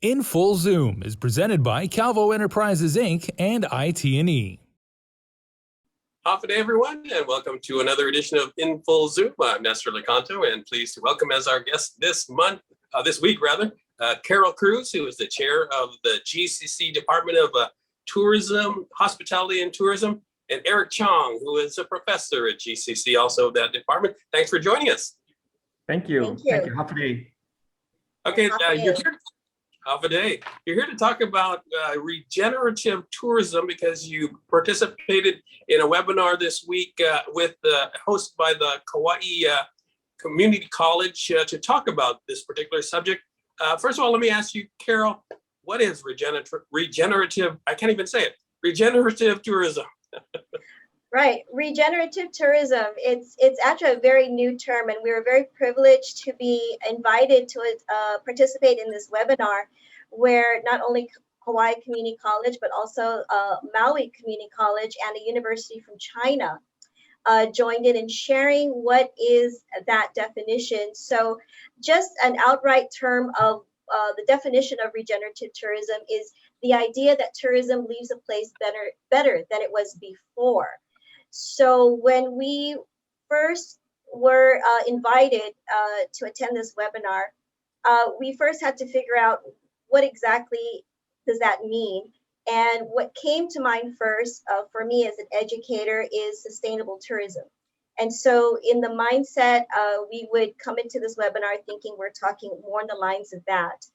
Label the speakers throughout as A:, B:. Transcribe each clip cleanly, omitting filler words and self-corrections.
A: In Full Zoom is presented by Calvo Enterprises, Inc. and IT&E.
B: Half a day, everyone, and welcome to another edition of In Full Zoom. I'm Nestor Licanto, and pleased to welcome as our guest this week, Carol Cruz, who is the chair of the GCC Department of Tourism, Hospitality and Tourism, and Eric Chong, who is a professor at GCC, also of that department. Thanks for joining us.
C: Thank you. Thank you. Half a day.
B: Okay, you're here. Half a day. You're here to talk about regenerative tourism because you participated in a webinar this week hosted by the Kauai Community College to talk about this particular subject. First of all, let me ask you, Carol, what is regenerative? I can't even say it. Regenerative tourism.
D: Right, regenerative tourism. It's actually a very new term, and we were very privileged to be invited to participate in this webinar, where not only Kauai Community College, but also Maui Community College and a university from China joined in sharing what is that definition. So just an outright term of the definition of regenerative tourism is the idea that tourism leaves a place better than it was before. So when we first were invited to attend this webinar, we first had to figure out what exactly does that mean. And what came to mind first for me as an educator is sustainable tourism. And so in the mindset, we would come into this webinar thinking we're talking more on the lines of that.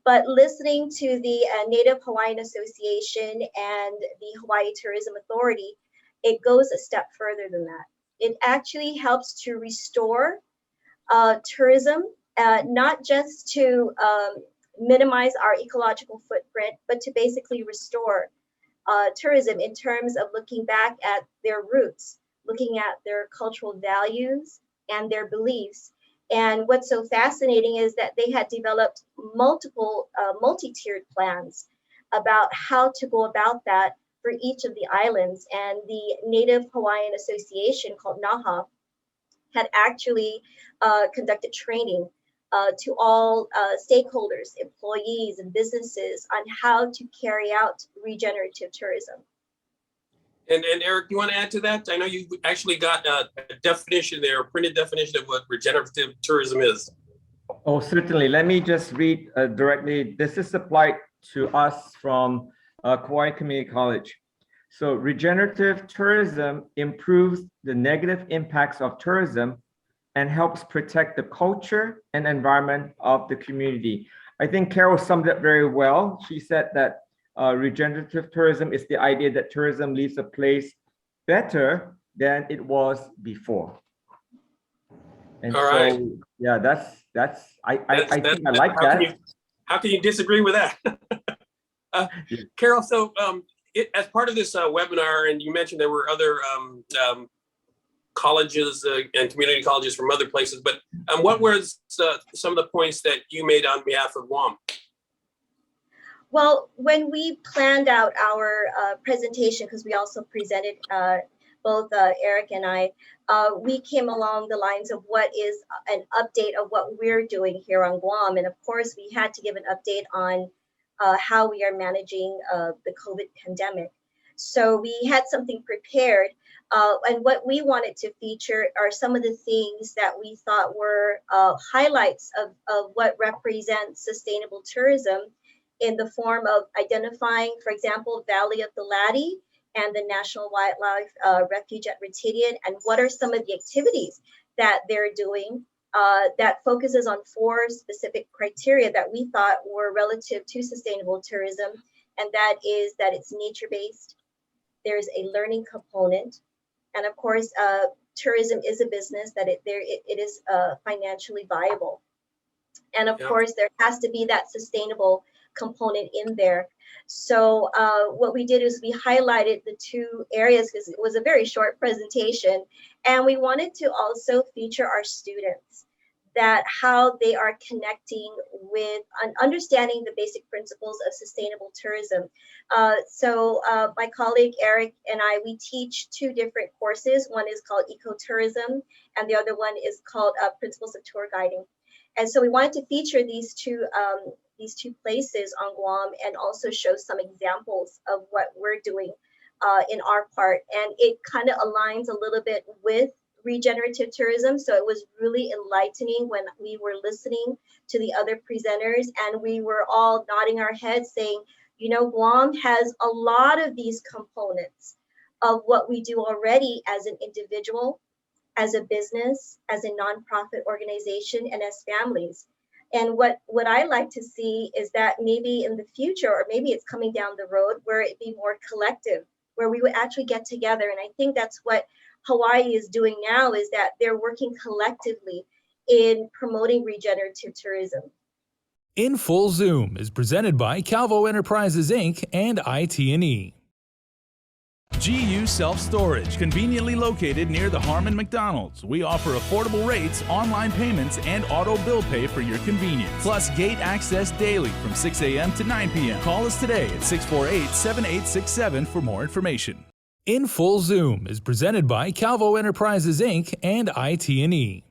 D: But listening to the Native Hawaiian Association and the Hawaii Tourism Authority, it goes a step further than that. It actually helps to restore tourism, not just to minimize our ecological footprint, but to basically restore tourism in terms of looking back at their roots, looking at their cultural values and their beliefs. And what's so fascinating is that they had developed multiple multi-tiered plans about how to go about that for each of the islands. And the Native Hawaiian Association, called NAHA, had actually conducted training to all stakeholders, employees and businesses on how to carry out regenerative tourism.
B: And Eric, you want to add to that? I know you actually got a definition there, a printed definition of what regenerative tourism is.
C: Oh, certainly. Let me just read directly. This is applied to us from Kauai Community College. So regenerative tourism improves the negative impacts of tourism and helps protect the culture and environment of the community. I think Carol summed it very well. She said that regenerative tourism is the idea that tourism leaves a place better than it was before. And
B: all
C: so,
B: right.
C: Yeah, I think I like that.
B: How can you disagree with that? Carol, so as part of this webinar, and you mentioned there were other colleges and community colleges from other places, but what was some of the points that you made on behalf of Guam?
D: Well, when we planned out our presentation, because we also presented, both Eric and I, we came along the lines of what is an update of what we're doing here on Guam. And of course, we had to give an update on how we are managing the COVID pandemic. So we had something prepared. And what we wanted to feature are some of the things that we thought were highlights of what represents sustainable tourism in the form of identifying, for example, Valley of the Latte and the National Wildlife Refuge at Retidian, and what are some of the activities that they're doing that focuses on 4 specific criteria that we thought were relative to sustainable tourism, and that is that it's nature-based, there's a learning component, and of course, tourism is a business that it is financially viable. And of course, there has to be that sustainable component in there. So what we did is we highlighted the 2 areas because it was a very short presentation, and we wanted to also feature our students, that how they are connecting with understanding the basic principles of sustainable tourism. So my colleague Eric and I, we teach 2 different courses. One is called Ecotourism, and the other one is called Principles of Tour Guiding. And so we wanted to feature these 2 two places on Guam and also show some examples of what we're doing in our part. And it kind of aligns a little bit with regenerative tourism. So it was really enlightening when we were listening to the other presenters and we were all nodding our heads saying, you know, Guam has a lot of these components of what we do already as an individual, as a business, as a nonprofit organization, and as families. And what I like to see is that maybe in the future, or maybe it's coming down the road, where it be more collective, where we would actually get together. And I think that's what Hawaii is doing now, is that they're working collectively in promoting regenerative tourism.
A: In Full Zoom is presented by Calvo Enterprises Inc. and IT&E. GU Self-Storage, conveniently located near the Harmon McDonald's. We offer affordable rates, online payments, and auto bill pay for your convenience. Plus gate access daily from 6 a.m. to 9 p.m. Call us today at 648-7867 for more information. In Full Zoom is presented by Calvo Enterprises Inc. and IT&E.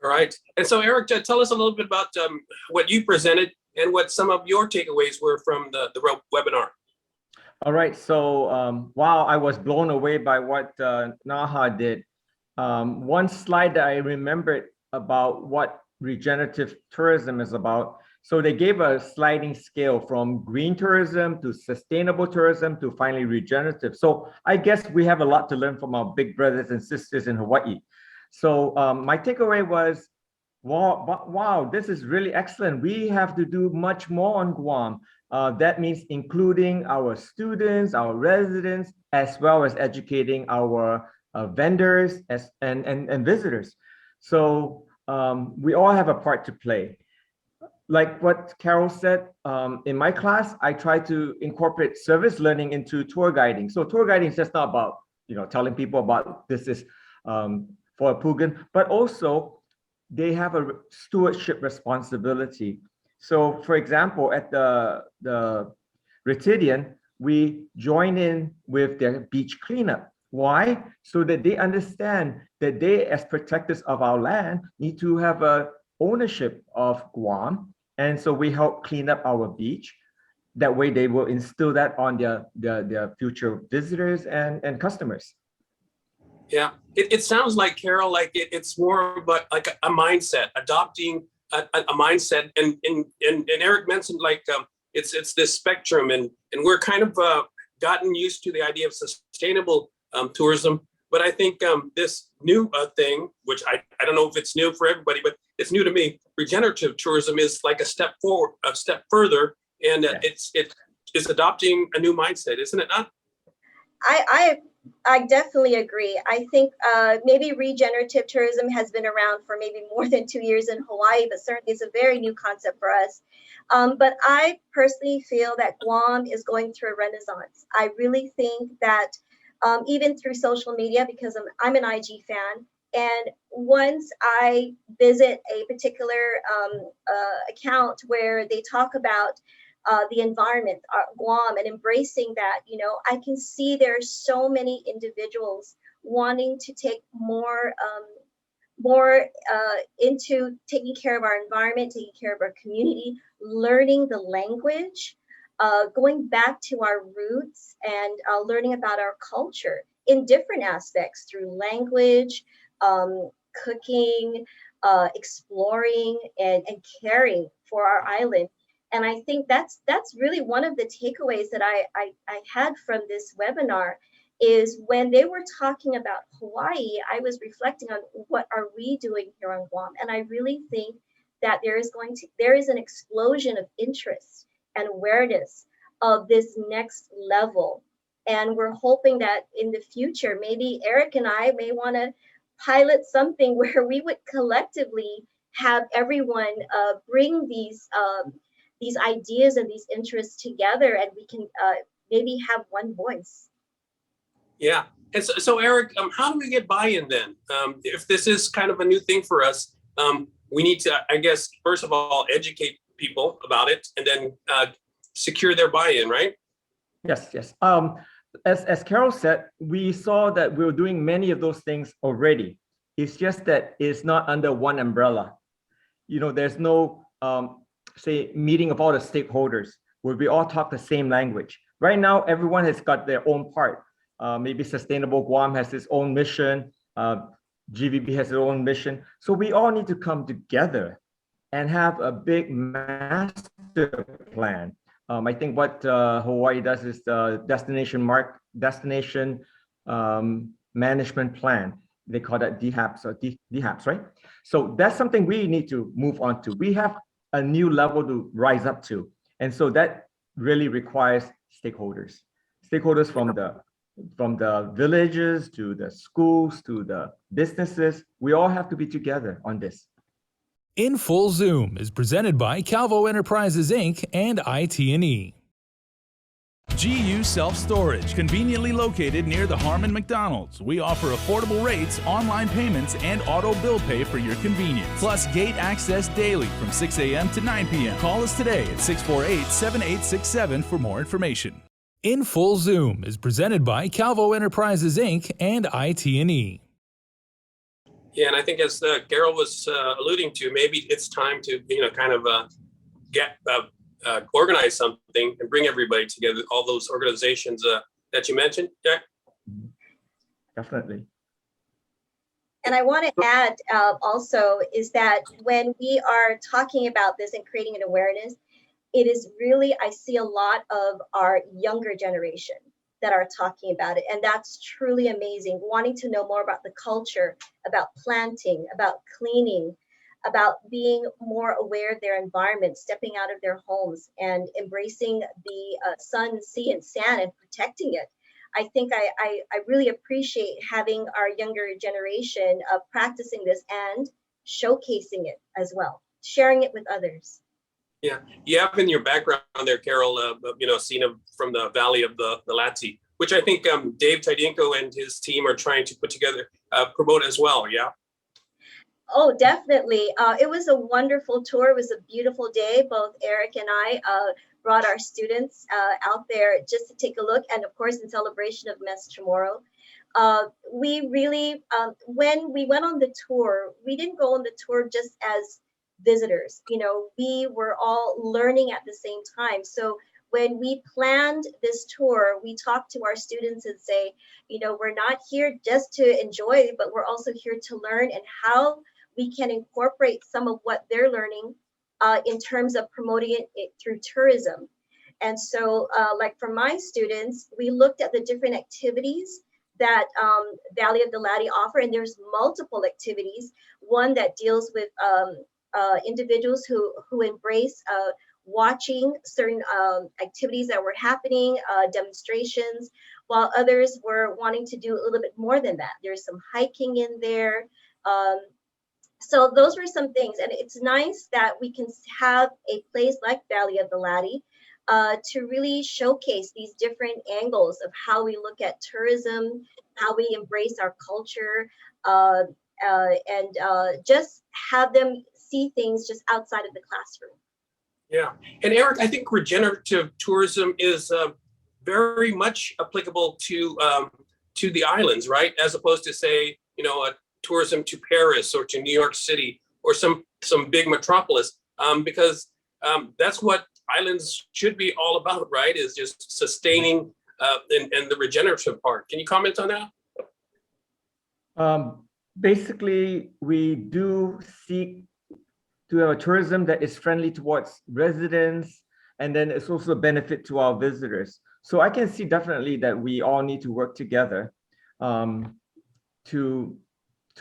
B: All right. And so, Eric, tell us a little bit about what you presented and what some of your takeaways were from the webinar.
C: All right, so wow, I was blown away by what Naha did. One slide that I remembered about what regenerative tourism is about. So they gave a sliding scale from green tourism to sustainable tourism to finally regenerative. So I guess we have a lot to learn from our big brothers and sisters in Hawaii. So my takeaway was, wow, this is really excellent. We have to do much more on Guam. That means including our students, our residents, as well as educating our vendors and visitors. So we all have a part to play. Like what Carol said, in my class, I try to incorporate service learning into tour guiding. So tour guiding is just not about, you know, telling people about this is for a Pugan, but also they have a stewardship responsibility. So for example, at the Retidian, we join in with their beach cleanup. Why? So that they understand that they, as protectors of our land, need to have a ownership of Guam. And so we help clean up our beach. That way they will instill that on their future visitors and customers. Yeah,
B: it sounds like, Carol, like it's more of like a mindset, adopting a mindset, and Eric mentioned like it's this spectrum, and we're kind of gotten used to the idea of sustainable tourism, but I think this new thing, which I don't know if it's new for everybody, but it's new to me. Regenerative tourism is like a step forward, a step further, and it's adopting a new mindset, isn't it not?
D: I definitely agree. I think maybe regenerative tourism has been around for maybe more than 2 years in Hawaii, but certainly it's a very new concept for us. But I personally feel that Guam is going through a renaissance. I really think that even through social media, because I'm an IG fan, and once I visit a particular account where they talk about the environment, Guam, and embracing that, you know, I can see there's so many individuals wanting to take more into taking care of our environment, taking care of our community, learning the language, going back to our roots, and learning about our culture in different aspects through language, cooking, exploring, and caring for our island. And I think that's really one of the takeaways that I had from this webinar, is when they were talking about Hawaii, I was reflecting on what are we doing here on Guam. And I really think that there is an explosion of interest and awareness of this next level. And we're hoping that in the future, maybe Eric and I may want to pilot something where we would collectively have everyone bring these ideas and these interests together, and we can maybe have one voice.
B: Yeah. And so Eric, how do we get buy-in then? If this is kind of a new thing for us, we need to, I guess, first of all, educate people about it, and then secure their buy-in, right?
C: Yes. As Carol said, we saw that we were doing many of those things already. It's just that it's not under one umbrella. You know, there's no say, meeting of all the stakeholders where we all talk the same language. Right now, everyone has got their own part. Maybe Sustainable Guam has its own mission. GVB has its own mission. So we all need to come together and have a big master plan. I think what Hawaii does is the destination management plan. They call that DHAPS or DHAPS, right? So that's something we need to move on to. We have a new level to rise up to. And so that really requires stakeholders from the villages to the schools to the businesses. We all have to be together on this.
A: In Full Zoom is presented by Calvo Enterprises Inc. and IT&E. GU Self-Storage, conveniently located near the Harmon McDonald's. We offer affordable rates, online payments, and auto bill pay for your convenience. Plus gate access daily from 6 a.m. to 9 p.m. Call us today at 648-7867 for more information. In Full Zoom is presented by Calvo Enterprises Inc. and IT&E.
B: Yeah, and I think as Carol was alluding to, maybe it's time to organize something and bring everybody together. All those organizations that you mentioned, Jack.
C: Definitely.
D: And I want to add also is that when we are talking about this and creating an awareness, it is really, I see a lot of our younger generation that are talking about it. And that's truly amazing, wanting to know more about the culture, about planting, about cleaning, about being more aware of their environment, stepping out of their homes and embracing the sun, sea, and sand and protecting it. I think I really appreciate having our younger generation practicing this and showcasing it as well, sharing it with others.
B: Yeah, you have in your background there, Carol, a scene from the Valley of the Lati, which I think Dave Tidinko and his team are trying to put together, promote as well, yeah?
D: Oh, definitely. It was a wonderful tour. It was a beautiful day. Both Eric and I brought our students out there just to take a look. And of course, in celebration of Mes Chamorro. We really, when we went on the tour, we didn't go on the tour just as visitors. We were all learning at the same time. So when we planned this tour, we talked to our students and say, we're not here just to enjoy, but we're also here to learn and how we can incorporate some of what they're learning in terms of promoting it through tourism. And so like for my students, we looked at the different activities that Valley of the Lati offer, and there's multiple activities. One that deals with individuals who embrace watching certain activities that were happening, demonstrations, while others were wanting to do a little bit more than that. There's some hiking in there. So those were some things, and it's nice that we can have a place like Valley of the Lati to really showcase these different angles of how we look at tourism, how we embrace our culture, and just have them see things just outside of the classroom.
B: Yeah, and Eric, I think regenerative tourism is very much applicable to the islands, right? As opposed to say, tourism to Paris or to New York City or some big metropolis, because that's what islands should be all about, right? Is just sustaining and the regenerative part. Can you comment on that?
C: Basically, we do seek to have a tourism that is friendly towards residents, and then it's also a benefit to our visitors. So I can see definitely that we all need to work together to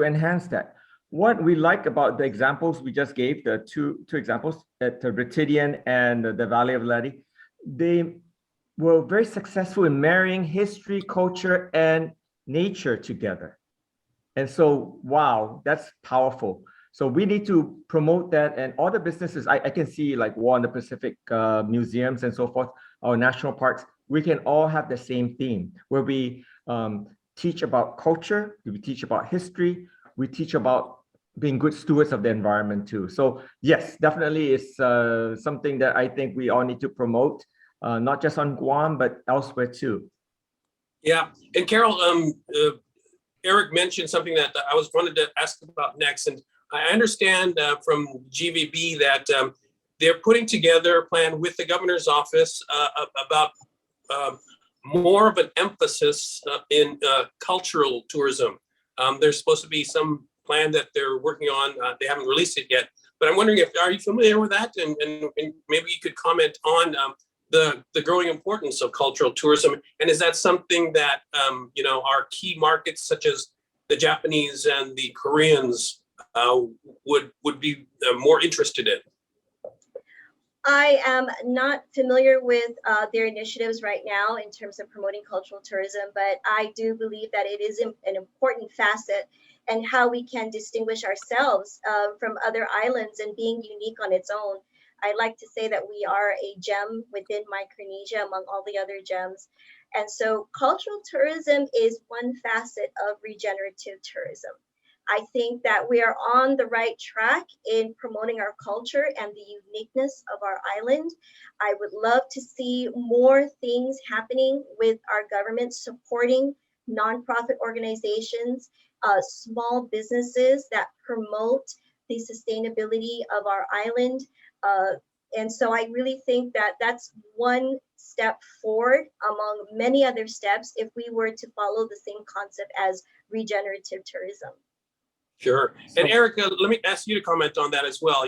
C: enhance that. What we like about the examples we just gave, the two examples at the Retidian and the Valley of Lati, they were very successful in marrying history, culture, and nature together. And so, wow, that's powerful. So we need to promote that, and all the businesses, I can see like War in the Pacific museums and so forth, our national parks, we can all have the same theme where we teach about culture, we teach about history, we teach about being good stewards of the environment too. So yes, definitely it's something that I think we all need to promote, not just on Guam, but elsewhere too.
B: Yeah, and Carol, Eric mentioned something that I wanted to ask about next, and I understand from GVB that they're putting together a plan with the governor's office about more of an emphasis in cultural tourism. There's supposed to be some plan that they're working on. They haven't released it yet, but I'm wondering are you familiar with that? And maybe you could comment on the growing importance of cultural tourism. And is that something that, our key markets such as the Japanese and the Koreans would be more interested in?
D: I am not familiar with their initiatives right now in terms of promoting cultural tourism, but I do believe that it is an important facet and how we can distinguish ourselves from other islands and being unique on its own. I like to say that we are a gem within Micronesia among all the other gems. And so cultural tourism is one facet of regenerative tourism. I think that we are on the right track in promoting our culture and the uniqueness of our island. I would love to see more things happening with our government supporting nonprofit organizations, small businesses that promote the sustainability of our island. And so I really think that that's one step forward among many other steps if we were to follow the same concept as regenerative tourism.
B: Sure. And Erica, let me ask you to comment on that as well.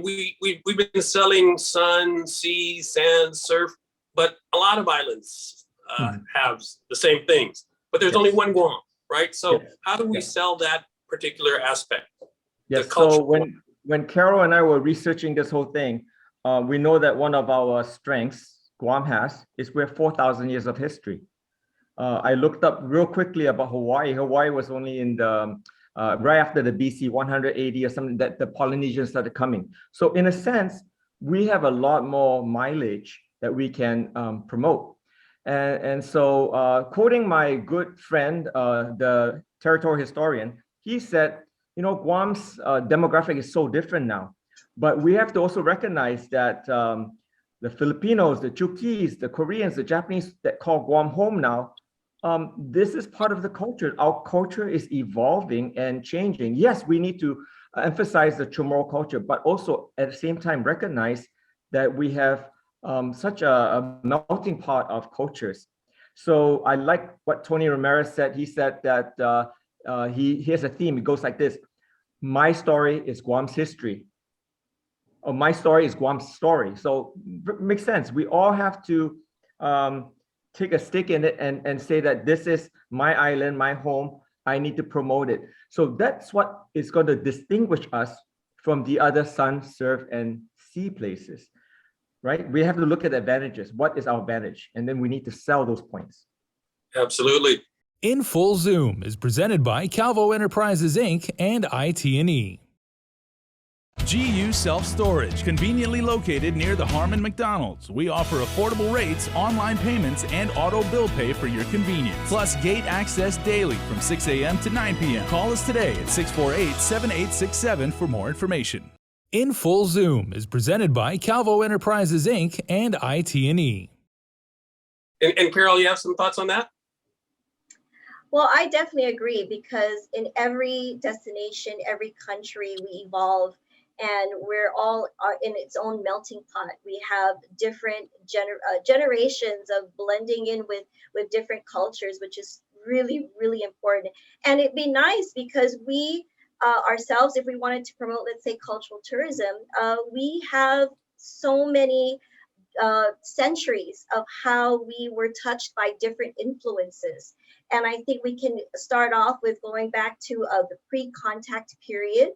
B: We've been selling sun, sea, sand, surf, but a lot of islands have the same things, but there's only one Guam, right? So how do we sell that particular aspect?
C: Yes, so when Carol and I were researching this whole thing, we know that one of our strengths Guam has is we're 4,000 years of history. I looked up real quickly about Hawaii. Hawaii was only in the right after the BC 180 or something that the Polynesians started coming. So in a sense, we have a lot more mileage that we can promote. And so quoting my good friend, the territorial historian, he said, Guam's demographic is so different now, but we have to also recognize that the Filipinos, the Chukis, the Koreans, the Japanese that call Guam home now, this is part of the culture. Our culture is evolving and changing. Yes, we need to emphasize the Chamorro culture, but also at the same time recognize that we have such a melting pot of cultures. So I like what Tony Ramirez said. He said that he has a theme. It goes like this: my story is Guam's history. Or my story is Guam's story. So it makes sense. We all have to take a stick in it and say that this is my island, my home. I need to promote it. So that's what is going to distinguish us from the other sun, surf, and sea places, right? We have to look at the advantages. What is our advantage? And then we need to sell those points.
B: Absolutely.
A: In Full Zoom is presented by Calvo Enterprises, Inc. and IT&E. GU Self-Storage, conveniently located near the Harmon McDonald's. We offer affordable rates, online payments, and auto bill pay for your convenience. Plus gate access daily from 6 a.m. to 9 p.m. Call us today at 648-7867 for more information. In Full Zoom is presented by Calvo Enterprises, Inc. and IT&E.
B: And Carol, you have some thoughts on that?
D: Well, I definitely agree, because in every destination, every country, we evolve, and we're all in its own melting pot. We have different generations of blending in with different cultures, which is really, really important. And it'd be nice because we ourselves, if we wanted to promote, let's say, cultural tourism, we have so many centuries of how we were touched by different influences. And I think we can start off with going back to the pre-contact period,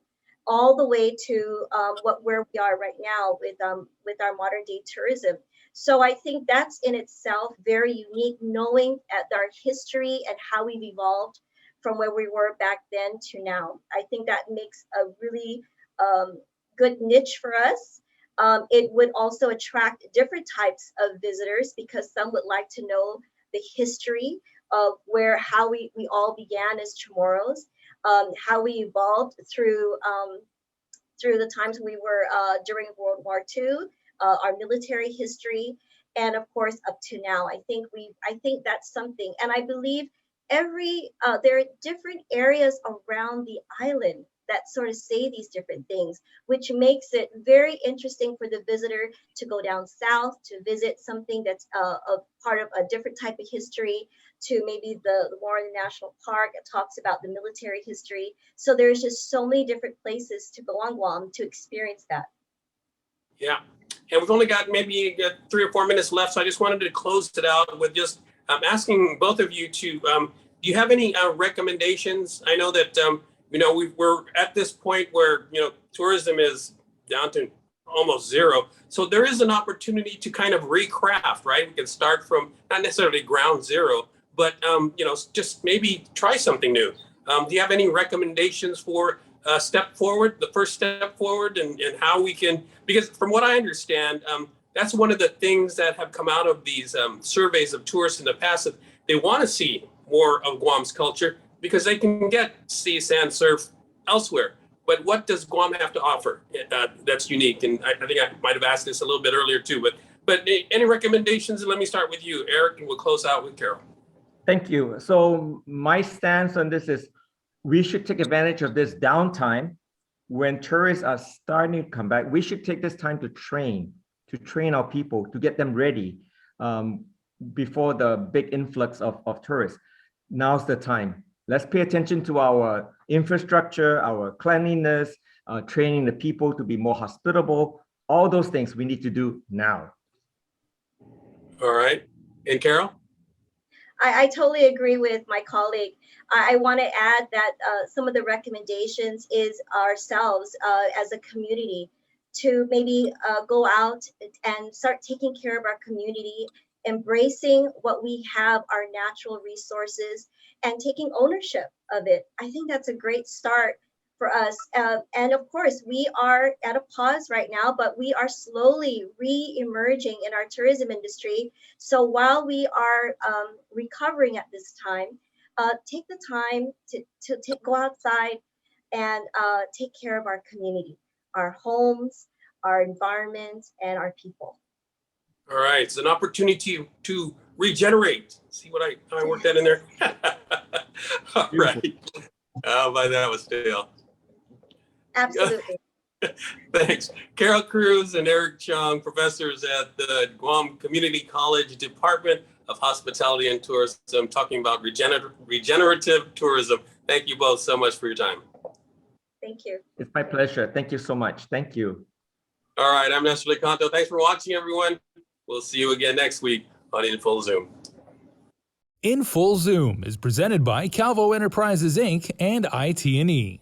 D: all the way to where we are right now with our modern day tourism. So I think that's in itself very unique, knowing at our history and how we've evolved from where we were back then to now. I think that makes a really good niche for us. It would also attract different types of visitors, because some would like to know the history of how we all began as Chamorros, how we evolved through the times we were during World War II, our military history, and of course up to now. I think that's something, and I believe there are different areas around the island that sort of say these different things, which makes it very interesting for the visitor to go down south to visit something that's a part of a different type of history, to maybe the Warren National Park. It talks about the military history. So there's just so many different places to go on Guam to experience that.
B: Yeah. And we've only got maybe 3 or 4 minutes left. So I just wanted to close it out with just asking both of you to, do you have any recommendations? I know that, we're at this point where, tourism is down to almost zero. So there is an opportunity to kind of recraft, right? We can start from not necessarily ground zero, but, just maybe try something new. Do you have any recommendations for step forward, the first step forward, and how we can, because from what I understand, that's one of the things that have come out of these surveys of tourists in the past, that they want to see more of Guam's culture because they can get sea, sand, surf elsewhere. But what does Guam have to offer that's unique? And I think I might have asked this a little bit earlier too, but any recommendations? And let me start with you, Eric, and we'll close out with Carol.
C: Thank you. So my stance on this is we should take advantage of this downtime when tourists are starting to come back. We should take this time to train our people, to get them ready before the big influx of tourists. Now's the time. Let's pay attention to our infrastructure, our cleanliness, training the people to be more hospitable. All those things we need to do now.
B: All right. And Carol?
D: I totally agree with my colleague. I want to add that some of the recommendations is ourselves as a community to maybe go out and start taking care of our community, embracing what we have, our natural resources, and taking ownership of it. I think that's a great start for us. And of course, we are at a pause right now, but we are slowly re-emerging in our tourism industry. So while we are recovering at this time, take the time to go outside and take care of our community, our homes, our environment, and our people.
B: All right, it's an opportunity to regenerate. See what I worked that in there? All right. How about that was stale?
D: Absolutely.
B: Thanks. Carol Cruz and Eric Chong, professors at the Guam Community College Department of Hospitality and Tourism, talking about regenerative tourism. Thank you both so much for your time.
D: Thank you.
C: It's my pleasure. Thank you so much. Thank you.
B: All right, I'm Nestor Licanto. Thanks for watching, everyone. We'll see you again next week on In Full Zoom.
A: In Full Zoom is presented by Calvo Enterprises, Inc. and IT&E.